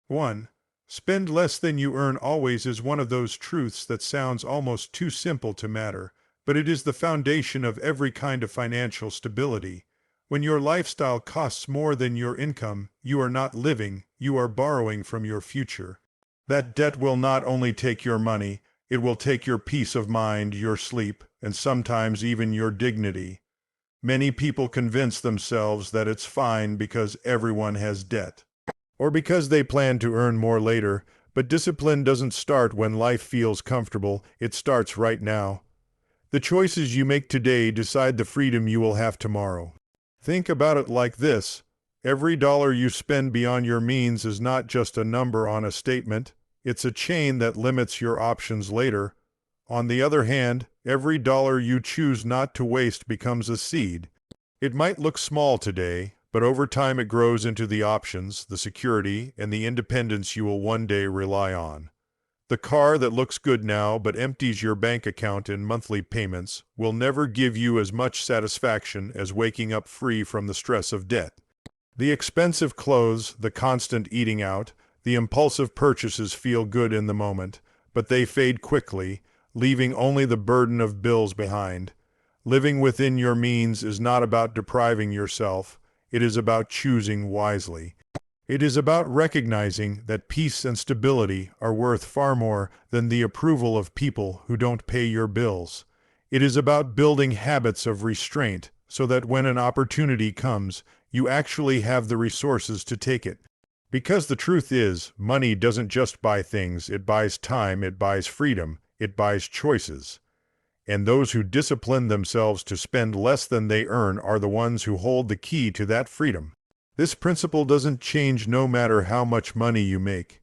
1. Spend less than you earn always is one of those truths that sounds almost too simple to matter, but it is the foundation of every kind of financial stability. When your lifestyle costs more than your income, you are not living, you are borrowing from your future. That debt will not only take your money, it will take your peace of mind, your sleep, and sometimes even your dignity. Many people convince themselves that it's fine because everyone has debt, or because they plan to earn more later, but discipline doesn't start when life feels comfortable, it starts right now. The choices you make today decide the freedom you will have tomorrow. Think about it like this. Every dollar you spend beyond your means is not just a number on a statement, it's a chain that limits your options later. On the other hand, every dollar you choose not to waste becomes a seed. It might look small today, but over time it grows into the options, the security, and the independence you will one day rely on. The car that looks good now but empties your bank account in monthly payments will never give you as much satisfaction as waking up free from the stress of debt. The expensive clothes, the constant eating out, the impulsive purchases feel good in the moment, but they fade quickly, leaving only the burden of bills behind. Living within your means is not about depriving yourself, it is about choosing wisely. It is about recognizing that peace and stability are worth far more than the approval of people who don't pay your bills. It is about building habits of restraint so that when an opportunity comes, you actually have the resources to take it. Because the truth is, money doesn't just buy things, it buys time, it buys freedom, it buys choices. And those who discipline themselves to spend less than they earn are the ones who hold the key to that freedom. This principle doesn't change no matter how much money you make.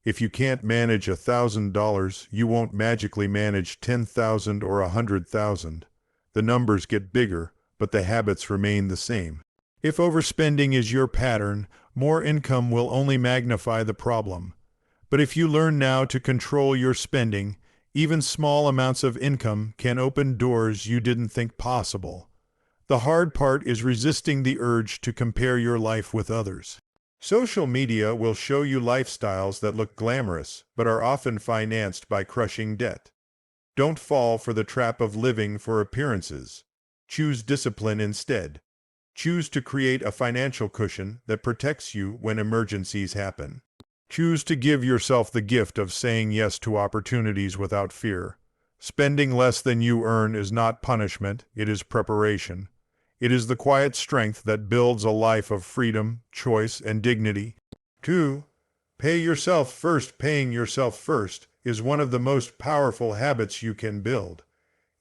If you can't manage $1,000, you won't magically manage 10,000 or 100,000. The numbers get bigger, but the habits remain the same. If overspending is your pattern, more income will only magnify the problem. But if you learn now to control your spending, even small amounts of income can open doors you didn't think possible. The hard part is resisting the urge to compare your life with others. Social media will show you lifestyles that look glamorous, but are often financed by crushing debt. Don't fall for the trap of living for appearances. Choose discipline instead. Choose to create a financial cushion that protects you when emergencies happen. Choose to give yourself the gift of saying yes to opportunities without fear. Spending less than you earn is not punishment, it is preparation. It is the quiet strength that builds a life of freedom, choice, and dignity. 2. Pay yourself first. Paying yourself first is one of the most powerful habits you can build.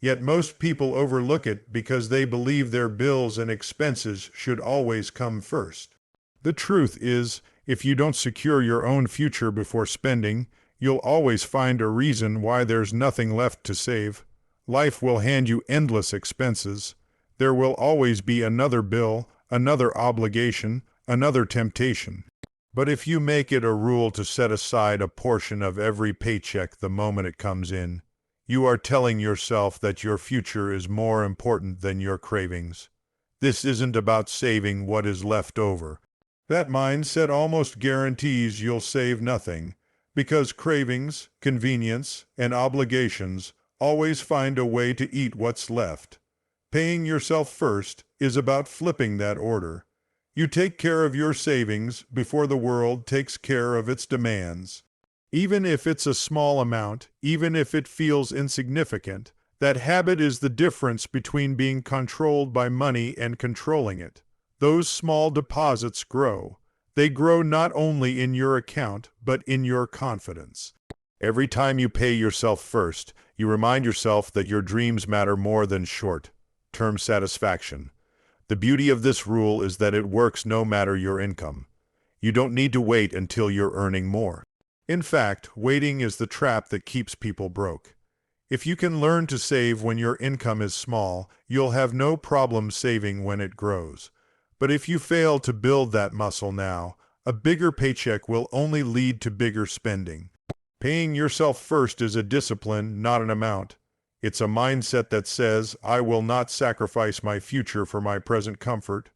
Yet most people overlook it because they believe their bills and expenses should always come first. The truth is, if you don't secure your own future before spending, you'll always find a reason why there's nothing left to save. Life will hand you endless expenses. There will always be another bill, another obligation, another temptation. But if you make it a rule to set aside a portion of every paycheck the moment it comes in, you are telling yourself that your future is more important than your cravings. This isn't about saving what is left over. That mindset almost guarantees you'll save nothing, because cravings, convenience, and obligations always find a way to eat what's left. Paying yourself first is about flipping that order. You take care of your savings before the world takes care of its demands. Even if it's a small amount, even if it feels insignificant, that habit is the difference between being controlled by money and controlling it. Those small deposits grow. They grow not only in your account, but in your confidence. Every time you pay yourself first, you remind yourself that your dreams matter more than short-term satisfaction. The beauty of this rule is that it works no matter your income. You don't need to wait until you're earning more. In fact, waiting is the trap that keeps people broke. If you can learn to save when your income is small, you'll have no problem saving when it grows. But if you fail to build that muscle now, a bigger paycheck will only lead to bigger spending. Paying yourself first is a discipline, not an amount. It's a mindset that says, I will not sacrifice my future for my present comfort.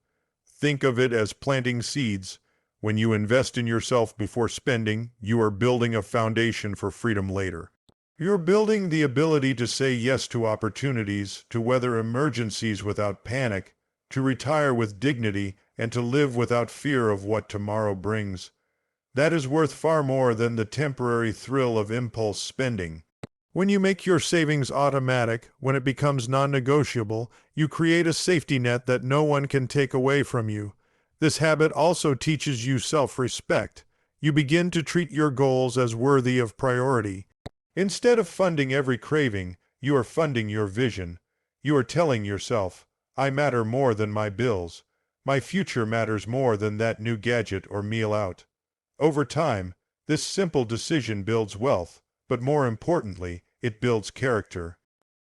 Think of it as planting seeds. When you invest in yourself before spending, you are building a foundation for freedom later. You're building the ability to say yes to opportunities, to weather emergencies without panic, to retire with dignity, and to live without fear of what tomorrow brings. That is worth far more than the temporary thrill of impulse spending. When you make your savings automatic, when it becomes non-negotiable, you create a safety net that no one can take away from you. This habit also teaches you self-respect. You begin to treat your goals as worthy of priority. Instead of funding every craving, you are funding your vision. You are telling yourself, I matter more than my bills. My future matters more than that new gadget or meal out. Over time, this simple decision builds wealth, but more importantly, it builds character.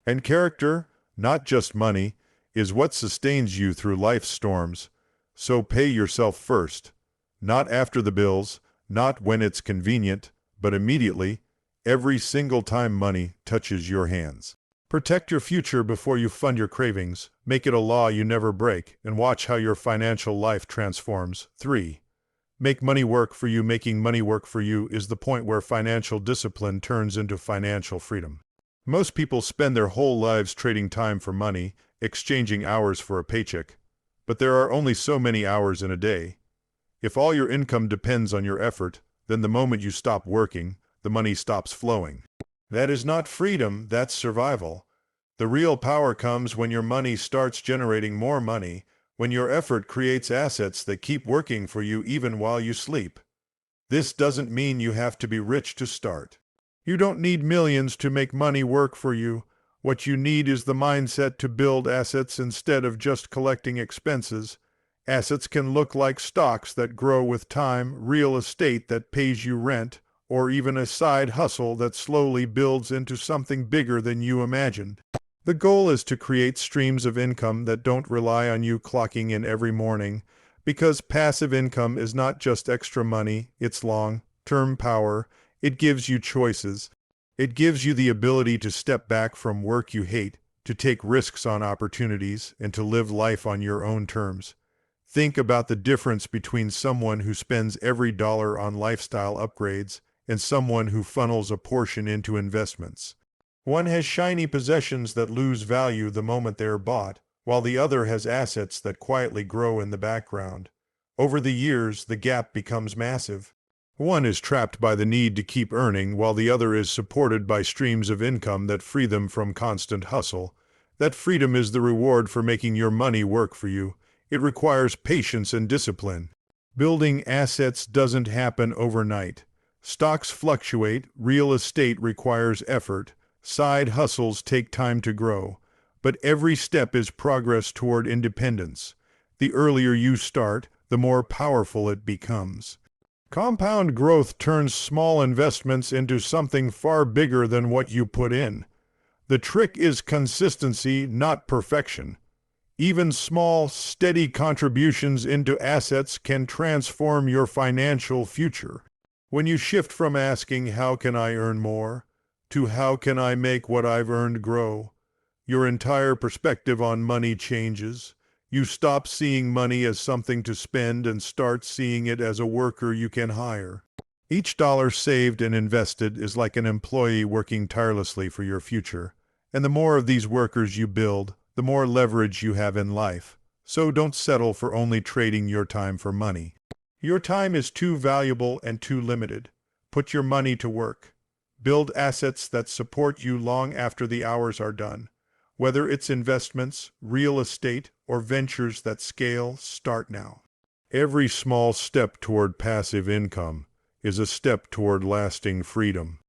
And character, not just money, is what sustains you through life's storms. So pay yourself first. Not after the bills, not when it's convenient, but immediately, every single time money touches your hands. Protect your future before you fund your cravings. Make it a law you never break, and watch how your financial life transforms. 3. Make money work for you. Making money work for you is the point where financial discipline turns into financial freedom. Most people spend their whole lives trading time for money, exchanging hours for a paycheck. But there are only so many hours in a day. If all your income depends on your effort, then the moment you stop working, the money stops flowing. That is not freedom, that's survival. The real power comes when your money starts generating more money, when your effort creates assets that keep working for you even while you sleep. This doesn't mean you have to be rich to start. You don't need millions to make money work for you. What you need is the mindset to build assets instead of just collecting expenses. Assets can look like stocks that grow with time, real estate that pays you rent, or even a side hustle that slowly builds into something bigger than you imagined. The goal is to create streams of income that don't rely on you clocking in every morning, because passive income is not just extra money, it's long-term power. It gives you choices. It gives you the ability to step back from work you hate, to take risks on opportunities, and to live life on your own terms. Think about the difference between someone who spends every dollar on lifestyle upgrades and someone who funnels a portion into investments. One has shiny possessions that lose value the moment they are bought, while the other has assets that quietly grow in the background. Over the years, the gap becomes massive. One is trapped by the need to keep earning, while the other is supported by streams of income that free them from constant hustle. That freedom is the reward for making your money work for you. It requires patience and discipline. Building assets doesn't happen overnight. Stocks fluctuate, real estate requires effort, side hustles take time to grow, but every step is progress toward independence. The earlier you start, the more powerful it becomes. Compound growth turns small investments into something far bigger than what you put in. The trick is consistency, not perfection. Even small, steady contributions into assets can transform your financial future. When you shift from asking, how can I earn more, to how can I make what I've earned grow, your entire perspective on money changes. You stop seeing money as something to spend and start seeing it as a worker you can hire. Each dollar saved and invested is like an employee working tirelessly for your future. And the more of these workers you build, the more leverage you have in life. So don't settle for only trading your time for money. Your time is too valuable and too limited. Put your money to work. Build assets that support you long after the hours are done. Whether it's investments, real estate, or ventures that scale, start now. Every small step toward passive income is a step toward lasting freedom.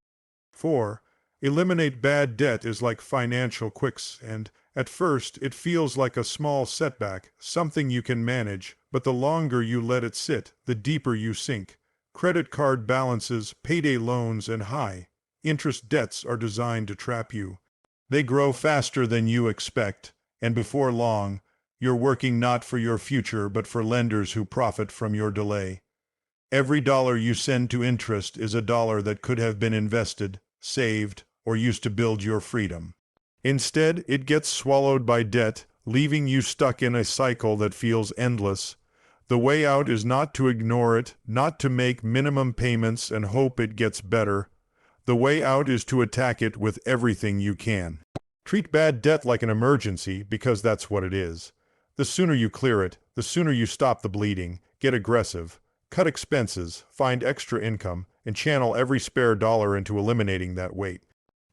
4. Eliminate bad debt is like financial quicksand. At first, it feels like a small setback, something you can manage, but the longer you let it sit, the deeper you sink. Credit card balances, payday loans, and high-interest debts are designed to trap you. They grow faster than you expect, and before long, you're working not for your future but for lenders who profit from your delay. Every dollar you send to interest is a dollar that could have been invested, saved, or used to build your freedom. Instead, it gets swallowed by debt, leaving you stuck in a cycle that feels endless. The way out is not to ignore it, not to make minimum payments and hope it gets better. The way out is to attack it with everything you can. Treat bad debt like an emergency because that's what it is. The sooner you clear it, the sooner you stop the bleeding, get aggressive, cut expenses, find extra income, and channel every spare dollar into eliminating that weight.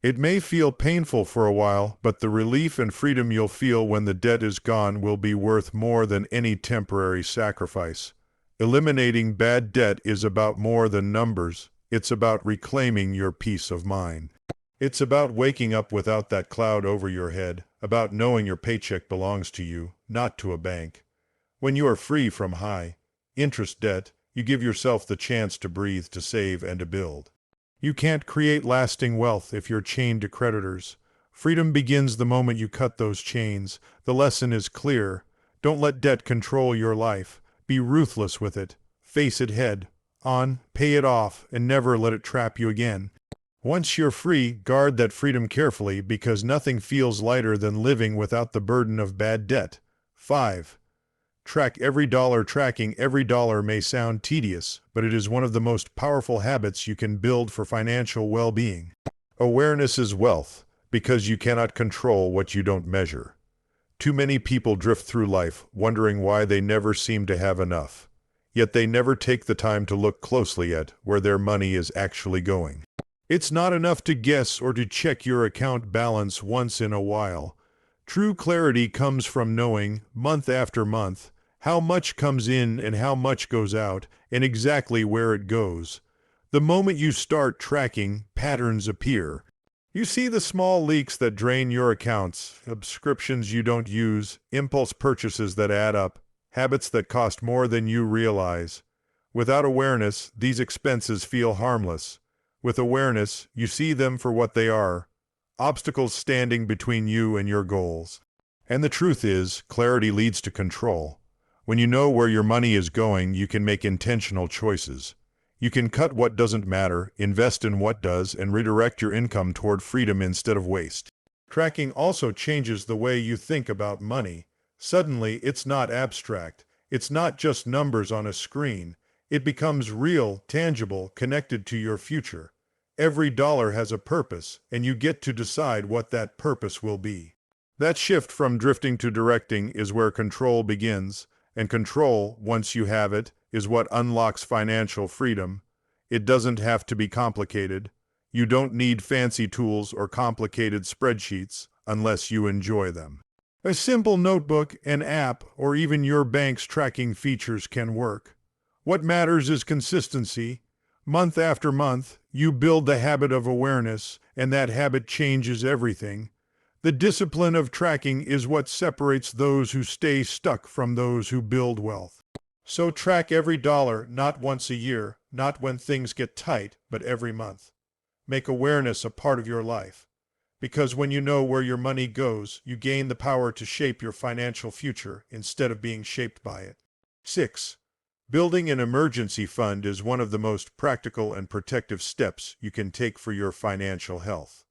It may feel painful for a while, but the relief and freedom you'll feel when the debt is gone will be worth more than any temporary sacrifice. Eliminating bad debt is about more than numbers. It's about reclaiming your peace of mind. It's about waking up without that cloud over your head, about knowing your paycheck belongs to you, not to a bank. When you are free from high interest debt, you give yourself the chance to breathe, to save, and to build. You can't create lasting wealth if you're chained to creditors. Freedom begins the moment you cut those chains. The lesson is clear. Don't let debt control your life. Be ruthless with it. Face it head on, pay it off, and never let it trap you again. Once you're free, guard that freedom carefully because nothing feels lighter than living without the burden of bad debt. 5. Track every dollar. Tracking every dollar may sound tedious, but it is one of the most powerful habits you can build for financial well-being. Awareness is wealth, because you cannot control what you don't measure. Too many people drift through life wondering why they never seem to have enough, yet they never take the time to look closely at where their money is actually going. It's not enough to guess or to check your account balance once in a while. True clarity comes from knowing, month after month, how much comes in and how much goes out, and exactly where it goes. The moment you start tracking, patterns appear. You see the small leaks that drain your accounts, subscriptions you don't use, impulse purchases that add up, habits that cost more than you realize. Without awareness, these expenses feel harmless. With awareness, you see them for what they are, obstacles standing between you and your goals. And the truth is, clarity leads to control. When you know where your money is going, you can make intentional choices. You can cut what doesn't matter, invest in what does, and redirect your income toward freedom instead of waste. Tracking also changes the way you think about money. Suddenly, it's not abstract. It's not just numbers on a screen. It becomes real, tangible, connected to your future. Every dollar has a purpose, and you get to decide what that purpose will be. That shift from drifting to directing is where control begins. And control, once you have it, is what unlocks financial freedom. It doesn't have to be complicated. You don't need fancy tools or complicated spreadsheets unless you enjoy them. A simple notebook, an app, or even your bank's tracking features can work. What matters is consistency. Month after month, you build the habit of awareness, and that habit changes everything. The discipline of tracking is what separates those who stay stuck from those who build wealth. So track every dollar, not once a year, not when things get tight, but every month. Make awareness a part of your life. Because when you know where your money goes, you gain the power to shape your financial future instead of being shaped by it. 6. Building an emergency fund is one of the most practical and protective steps you can take for your financial health.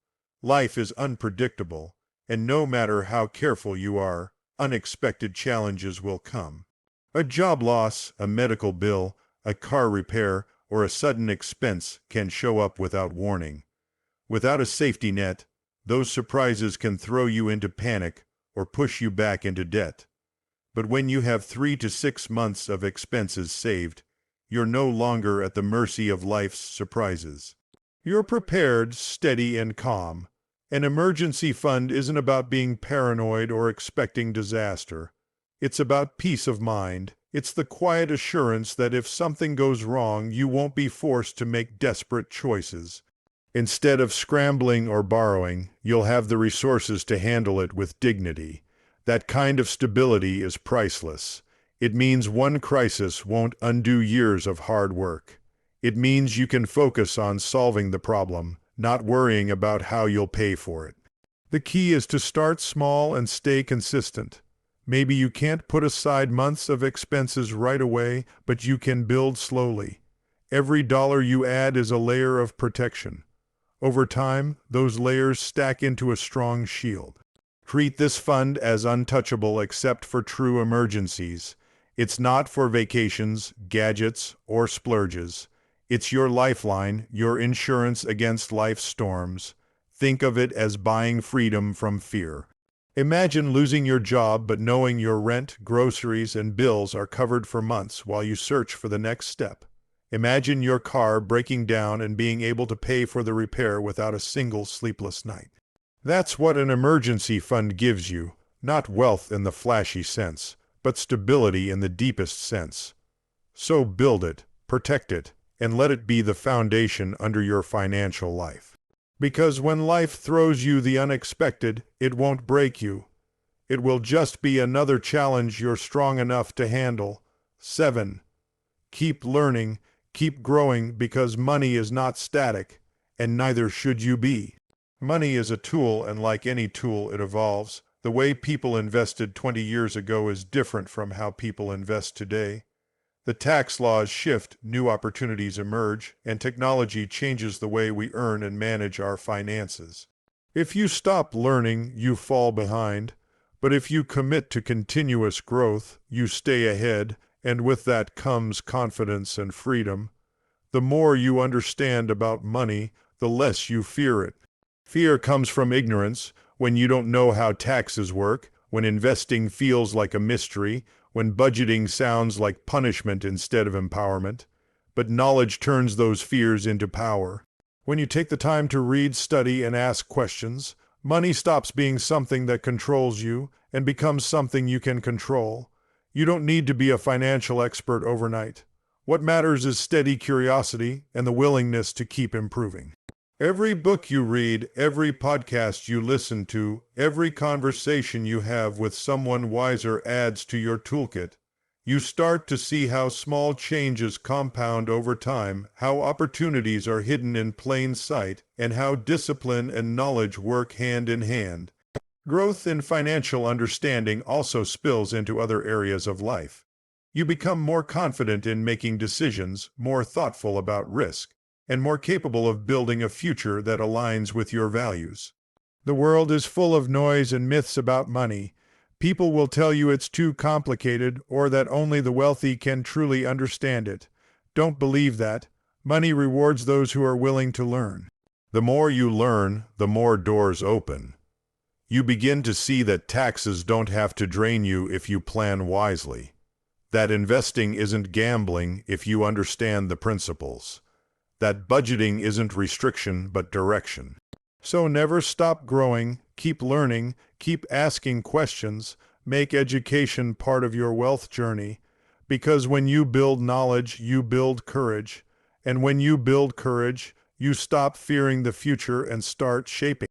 Life is unpredictable. And no matter how careful you are, unexpected challenges will come. A job loss, a medical bill, a car repair, or a sudden expense can show up without warning. Without a safety net, those surprises can throw you into panic or push you back into debt. But when you have 3 to 6 months of expenses saved, you're no longer at the mercy of life's surprises. You're prepared, steady, and calm. An emergency fund isn't about being paranoid or expecting disaster. It's about peace of mind. It's the quiet assurance that if something goes wrong, you won't be forced to make desperate choices. Instead of scrambling or borrowing, you'll have the resources to handle it with dignity. That kind of stability is priceless. It means one crisis won't undo years of hard work. It means you can focus on solving the problem, not worrying about how you'll pay for it. The key is to start small and stay consistent. Maybe you can't put aside months of expenses right away, but you can build slowly. Every dollar you add is a layer of protection. Over time, those layers stack into a strong shield. Treat this fund as untouchable except for true emergencies. It's not for vacations, gadgets, or splurges. It's your lifeline, your insurance against life's storms. Think of it as buying freedom from fear. Imagine losing your job but knowing your rent, groceries, and bills are covered for months while you search for the next step. Imagine your car breaking down and being able to pay for the repair without a single sleepless night. That's what an emergency fund gives you, not wealth in the flashy sense, but stability in the deepest sense. So build it, protect it, and let it be the foundation under your financial life. Because when life throws you the unexpected, it won't break you. It will just be another challenge you're strong enough to handle. 7. Keep learning, keep growing, because money is not static, and neither should you be. Money is a tool, and like any tool, it evolves. The way people invested 20 years ago is different from how people invest today. The tax laws shift, new opportunities emerge, and technology changes the way we earn and manage our finances. If you stop learning, you fall behind. But if you commit to continuous growth, you stay ahead, and with that comes confidence and freedom. The more you understand about money, the less you fear it. Fear comes from ignorance, when you don't know how taxes work, when investing feels like a mystery, when budgeting sounds like punishment instead of empowerment. But knowledge turns those fears into power. When you take the time to read, study, and ask questions, money stops being something that controls you and becomes something you can control. You don't need to be a financial expert overnight. What matters is steady curiosity and the willingness to keep improving. Every book you read, every podcast you listen to, every conversation you have with someone wiser adds to your toolkit. You start to see how small changes compound over time, how opportunities are hidden in plain sight, and how discipline and knowledge work hand in hand. Growth in financial understanding also spills into other areas of life. You become more confident in making decisions, more thoughtful about risk, and more capable of building a future that aligns with your values. The world is full of noise and myths about money. People will tell you it's too complicated or that only the wealthy can truly understand it. Don't believe that. Money rewards those who are willing to learn. The more you learn, the more doors open. You begin to see that taxes don't have to drain you if you plan wisely. That investing isn't gambling if you understand the principles. That budgeting isn't restriction but direction. So never stop growing, keep learning, keep asking questions, make education part of your wealth journey. Because when you build knowledge, you build courage. And when you build courage, you stop fearing the future and start shaping.